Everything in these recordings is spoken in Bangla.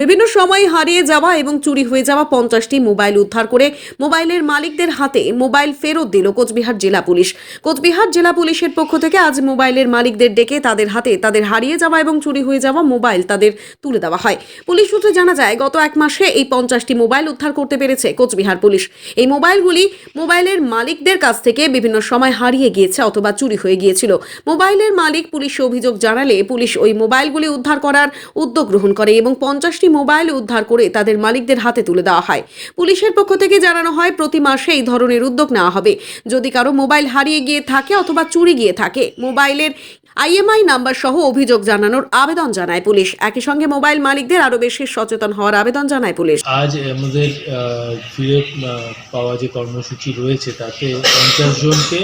বিভিন্ন সময় হারিয়ে যাওয়া এবং চুরি হয়ে যাওয়া 50টি মোবাইল উদ্ধার করে মোবাইলের মালিকদের হাতে মোবাইল ফেরত দিল কোচবিহার জেলা পুলিশ। কোচবিহার জেলা পুলিশের পক্ষ থেকে আজ মোবাইলের মালিকদের ডেকে তাদের হাতে তাদের হারিয়ে যাওয়া এবং চুরি হয়ে যাওয়া মোবাইল তাদের তুলে দেওয়া হয়। পুলিশ সূত্রে জানা যায়, গত এক মাসে এই 50টি মোবাইল উদ্ধার করতে পেরেছে কোচবিহার পুলিশ। এই মোবাইলগুলি মোবাইলের মালিকদের কাছ থেকে বিভিন্ন সময় হারিয়ে গিয়েছে অথবা চুরি হয়ে গিয়েছিল। মোবাইলের মালিক পুলিশে অভিযোগ জানালে পুলিশ ওই মোবাইলগুলি উদ্ধার করার উদ্যোগ গ্রহণ করে এবং 50টি মোবাইল উদ্ধার করে তাদের মালিকদের হাতে তুলে দেওয়া হয়। পুলিশের পক্ষ থেকে জানানো হয়, প্রতি মাসে এই ধরনের উদ্যোগ নেওয়া হবে। যদি কারো মোবাইল হারিয়ে গিয়ে থাকে অথবা চুরি গিয়ে থাকে, মোবাইলের IMEI নাম্বার সহ অভিযোগ জানানোর আবেদন জানায় পুলিশ। একই সঙ্গে মোবাইল মালিকদের আরো বেশি সচেতন হওয়ার আবেদন জানায় পুলিশ। আজ আমাদের ফিরে পাওয়া যে কর্মসূচি রয়েছে তাতে 50 জনকে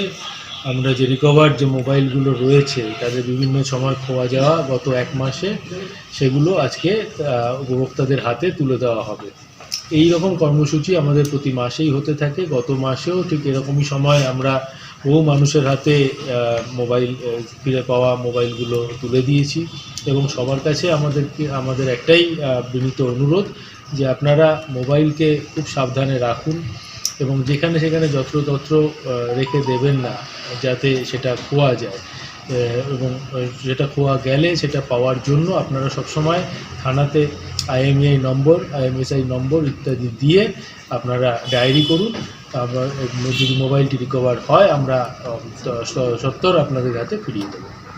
আমরা যে রিকভার্ড যে মোবাইলগুলো রয়েছে তাদের বিভিন্ন সময় খোয়া যাওয়া গত এক মাসে সেগুলো আজকে উপভোক্তাদের হাতে তুলে দেওয়া হবে। এই রকম কর্মসূচি আমাদের প্রতি মাসেই হতে থাকে। গত মাসেও ঠিক এরকমই সময় আমরা বহু মানুষের হাতে মোবাইল ফিরে পাওয়া মোবাইলগুলো তুলে দিয়েছি এবং সবার কাছে আমাদের একটাই বিনীত অনুরোধ যে আপনারা মোবাইলকে খুব সাবধানে রাখুন এবং যেখানে সেখানে যত্রতত্র রেখে দেবেন না, যাতে সেটা খোয়া যায়। এবং সেটা খোয়া গেলে সেটা পাওয়ার জন্য আপনারা সবসময় থানাতে IMEI নম্বর ইত্যাদি দিয়ে আপনারা ডায়েরি করুন। আবার যদি মোবাইলটি রিকভার হয় আমরা সত্বর আপনাদের হাতে ফিরিয়ে দেবো।